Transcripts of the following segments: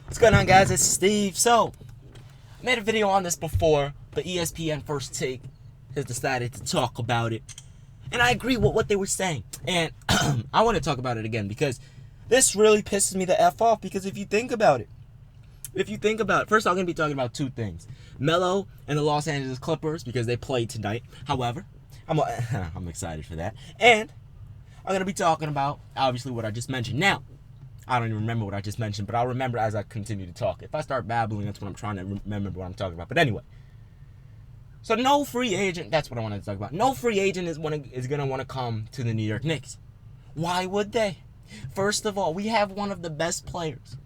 What's going on, guys? It's Steve. So, I made a video on this before, but ESPN First Take has decided to talk about it. And I agree with what they were saying. And I want to talk about it again because this really pisses me the F off. Because if you think about it, first I'm going to be talking about two things. Melo and the Los Angeles Clippers because they played tonight. However, I'm excited for that. And I'm going to be talking about, obviously, what I just mentioned. Now, I don't even remember what I just mentioned, but I'll remember as I continue to talk. If I start babbling, that's what I'm trying to remember what I'm talking about. But anyway, so no free agent, that's what I wanted to talk about. No free agent is going to want to come to the New York Knicks. Why would they? First of all, we have one of the best players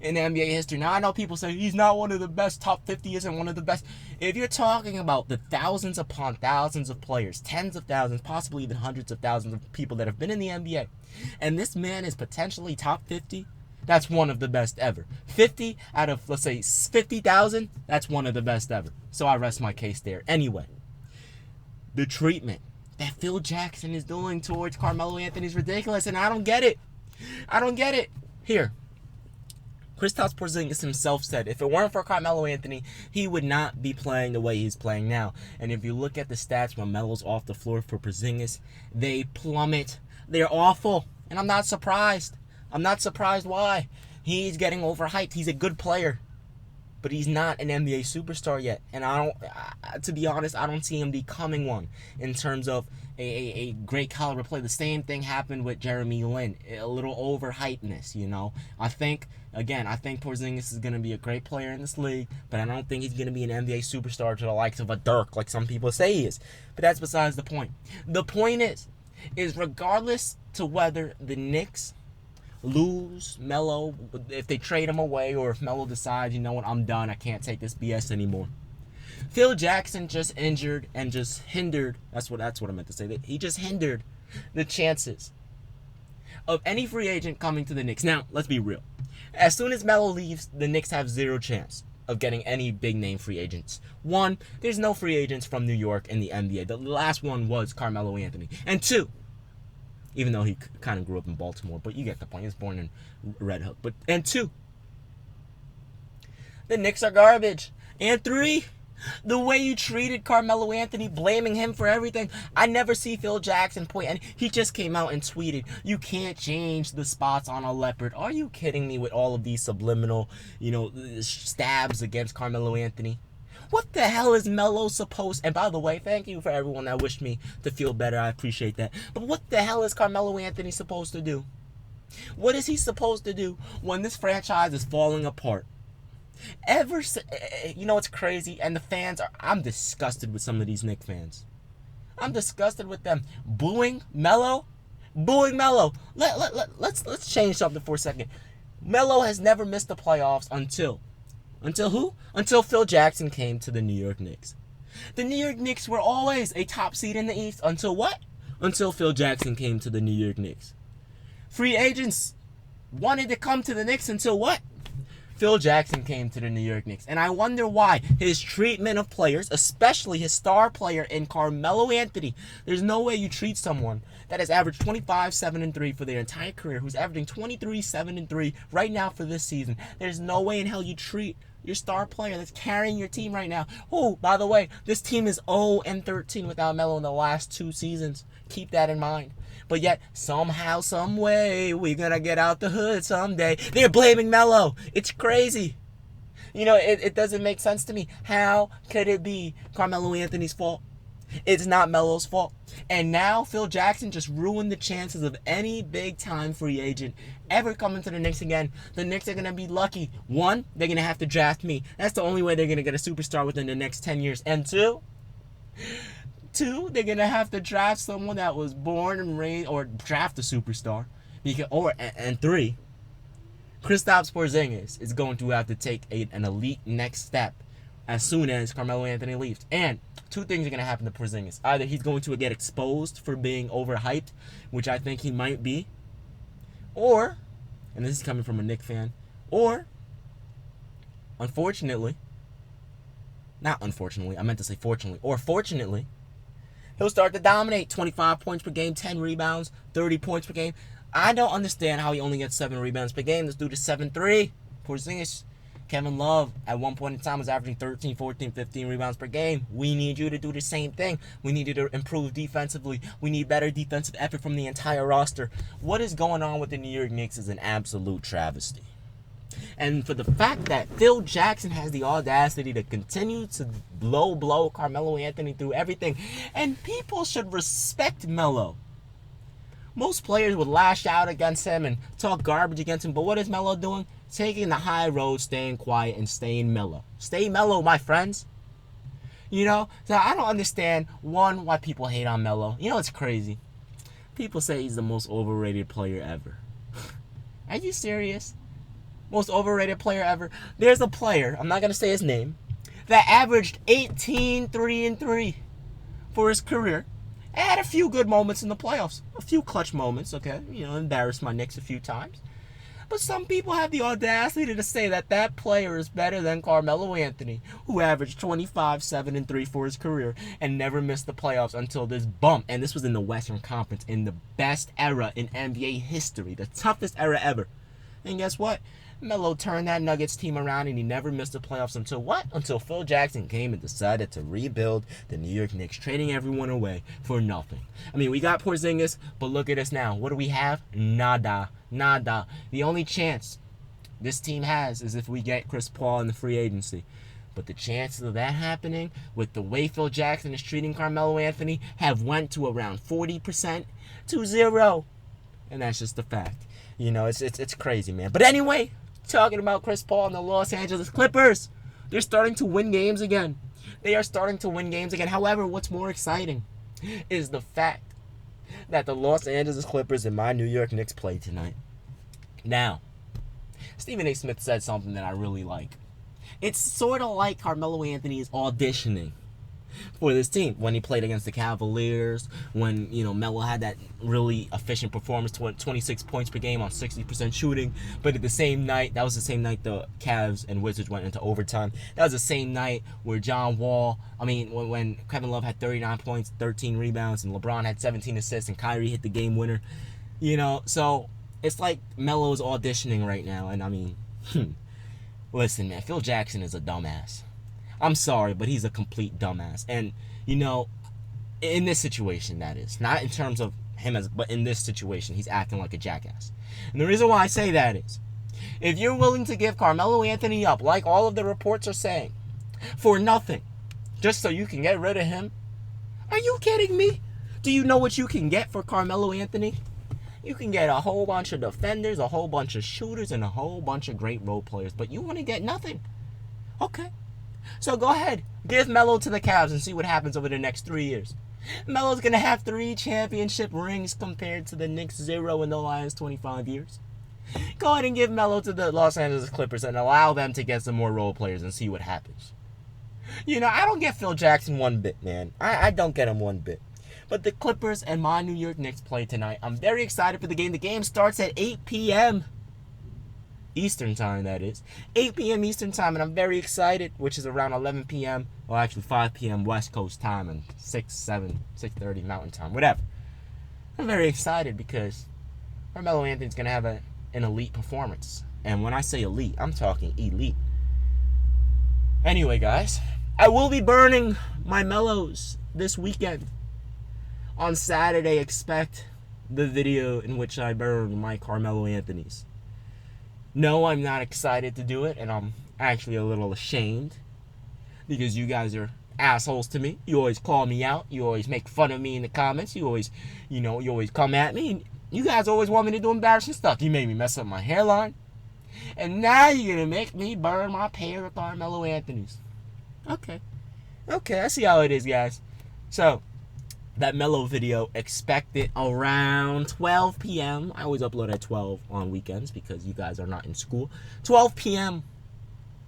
in NBA history. Now, I know people say he's not one of the best, top 50 isn't one of the best. If you're talking about the thousands upon thousands of players, tens of thousands, possibly even hundreds of thousands of people that have been in the NBA, and this man is potentially top 50, that's one of the best ever. 50 out of, let's say, 50,000, that's one of the best ever. So I rest my case there. Anyway, the treatment that Phil Jackson is doing towards Carmelo Anthony is ridiculous, and I don't get it. Here, Kristaps Porzingis himself said if it weren't for Carmelo Anthony, he would not be playing the way he's playing now. And if you look at the stats when Melo's off the floor for Porzingis, they plummet. They're awful. And I'm not surprised. Why. He's getting overhyped. He's a good player. But he's not an NBA superstar yet. And to be honest, I don't see him becoming one in terms of a great caliber player. The same thing happened with Jeremy Lin. A little overhypeness, you know. I think Porzingis is going to be a great player in this league, but I don't think he's going to be an NBA superstar to the likes of a Dirk, like some people say he is. But that's besides the point. The point is regardless to whether the Knicks lose Melo, if they trade him away, or if Melo decides, you know what, I'm done, I can't take this BS anymore. Phil Jackson just injured and just hindered, that's what I meant to say, he just hindered the chances of any free agent coming to the Knicks. Now, let's be real. As soon as Melo leaves, the Knicks have zero chance of getting any big name free agents. One, there's no free agents from New York in the NBA. The last one was Carmelo Anthony. And two, even though he kind of grew up in Baltimore, but you get the point. He was born in Red Hook. And two, the Knicks are garbage. And three, the way you treated Carmelo Anthony, blaming him for everything. I never see Phil Jackson point, and he just came out and tweeted, you can't change the spots on a leopard. Are you kidding me with all of these subliminal, stabs against Carmelo Anthony? What the hell is Melo supposed... And by the way, thank you for everyone that wished me to feel better. I appreciate that. But what the hell is Carmelo Anthony supposed to do? What is he supposed to do when this franchise is falling apart? It's crazy. And the fans are... I'm disgusted with some of these Knicks fans. I'm disgusted with them. Booing Melo. Let's change something for a second. Melo has never missed the playoffs until who? Until Phil Jackson came to the New York Knicks. The New York Knicks were always a top seed in the East until what? Until Phil Jackson came to the New York Knicks. Free agents wanted to come to the Knicks until what? Phil Jackson came to the New York Knicks. And I wonder why his treatment of players, especially his star player in Carmelo Anthony, there's no way you treat someone that has averaged 25, 7, and 3 for their entire career, who's averaging 23, 7, and 3 right now for this season. There's no way in hell you treat your star player that's carrying your team right now. Oh, by the way, this team is 0-13 without Melo in the last 2 seasons. Keep that in mind. But yet, somehow, some way, we're going to get out the hood someday. They're blaming Melo. It's crazy. It doesn't make sense to me. How could it be Carmelo Anthony's fault? It's not Melo's fault. And now Phil Jackson just ruined the chances of any big-time free agent ever coming to the Knicks again. The Knicks are going to be lucky. One, they're going to have to draft me. That's the only way they're going to get a superstar within the next 10 years. And two, they're going to have to draft someone that was born and raised, or draft a superstar. And three, Kristaps Porzingis is going to have to take an elite next step as soon as Carmelo Anthony leaves. And two things are going to happen to Porzingis. Either he's going to get exposed for being overhyped, which I think he might be, or, and this is coming from a Knicks fan, or, fortunately, he'll start to dominate. 25 points per game, 10 rebounds, 30 points per game. I don't understand how he only gets 7 rebounds per game. This dude is 7'3". Porzingis, Kevin Love, at one point in time, was averaging 13, 14, 15 rebounds per game. We need you to do the same thing. We need you to improve defensively. We need better defensive effort from the entire roster. What is going on with the New York Knicks is an absolute travesty. And for the fact that Phil Jackson has the audacity to continue to blow Carmelo Anthony through everything, and people should respect Melo. Most players would lash out against him and talk garbage against him, but what is Melo doing? Taking the high road, staying quiet, and staying mellow. Stay mellow, my friends. You know, so I don't understand, one, why people hate on Melo. You know, it's crazy. People say he's the most overrated player ever. Are you serious? Most overrated player ever? There's a player, I'm not going to say his name, that averaged 18, 3, and 3 for his career. And had a few good moments in the playoffs. A few clutch moments, okay? You know, embarrassed my Knicks a few times. But some people have the audacity to say that that player is better than Carmelo Anthony, who averaged 25, 7, and 3 for his career and never missed the playoffs until this bump. And this was in the Western Conference, in the best era in NBA history, the toughest era ever. And guess what? Melo turned that Nuggets team around, and he never missed the playoffs until what? Until Phil Jackson came and decided to rebuild the New York Knicks, trading everyone away for nothing. I mean, we got Porzingis, but look at us now. What do we have? Nada. The only chance this team has is if we get Chris Paul in the free agency. But the chances of that happening with the way Phil Jackson is treating Carmelo Anthony have went to around 40% to 0. And that's just a fact. You know, it's crazy, man. But anyway, talking about Chris Paul and the Los Angeles Clippers, they're starting to win games again. However, what's more exciting is the fact that the Los Angeles Clippers and my New York Knicks play tonight. Now, Stephen A. Smith said something that I really like. It's sort of like Carmelo Anthony is auditioning for this team when he played against the Cavaliers, when, you know, Melo had that really efficient performance, 26 points per game on 60% shooting. But at the same night, that was the same night the Cavs and Wizards went into overtime. That was the same night where when Kevin Love had 39 points, 13 rebounds, and LeBron had 17 assists, and Kyrie hit the game winner. You know, so it's like Melo's auditioning right now. And I mean, listen, man, Phil Jackson is a dumbass. I'm sorry, but he's a complete dumbass. And, you know, in this situation, that is. Not in terms of him, but in this situation, he's acting like a jackass. And the reason why I say that is, if you're willing to give Carmelo Anthony up, like all of the reports are saying, for nothing, just so you can get rid of him, are you kidding me? Do you know what you can get for Carmelo Anthony? You can get a whole bunch of defenders, a whole bunch of shooters, and a whole bunch of great role players, but you want to get nothing. Okay. So go ahead, give Melo to the Cavs and see what happens over the next 3 years. Melo's going to have 3 championship rings compared to the Knicks 0 in the Lions' 25 years. Go ahead and give Melo to the Los Angeles Clippers and allow them to get some more role players and see what happens. You know, I don't get Phil Jackson one bit, man. I don't get him one bit. But the Clippers and my New York Knicks play tonight. I'm very excited for the game. The game starts at 8 p.m. Eastern time, that is. 8 p.m. Eastern time, and I'm very excited, which is around 11 p.m. Well, actually 5 p.m. West Coast time and 6:30 Mountain time, whatever. I'm very excited because Carmelo Anthony's going to have an elite performance. And when I say elite, I'm talking elite. Anyway, guys, I will be burning my Melo'S this weekend. On Saturday, expect the video in which I burn my Carmelo Anthony's. No, I'm not excited to do it, and I'm actually a little ashamed because you guys are assholes to me. You always call me out. You always make fun of me in the comments. You always come at me. And you guys always want me to do embarrassing stuff. You made me mess up my hairline, and now you're going to make me burn my pair of Carmelo Anthony's. Okay, I see how it is, guys. So, that Melo video, expect it around 12 p.m. I always upload at 12 on weekends because you guys are not in school. 12 p.m.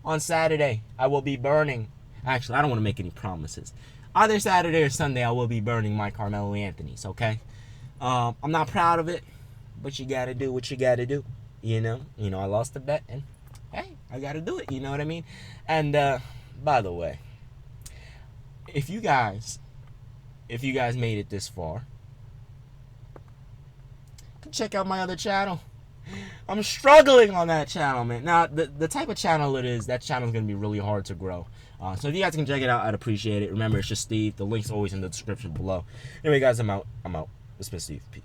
on Saturday, I will be burning. Actually, I don't want to make any promises. Either Saturday or Sunday, I will be burning my Carmelo Anthony's, okay? I'm not proud of it, but you got to do what you got to do. You know, I lost the bet, and hey, I got to do it. You know what I mean? And, by the way, if you guys made it this far, check out my other channel. I'm struggling on that channel, man. Now, the type of channel it is, that channel is going to be really hard to grow. So if you guys can check it out, I'd appreciate it. Remember, it's just Steve. The link's always in the description below. Anyway, guys, I'm out. It's been Steve. Peace.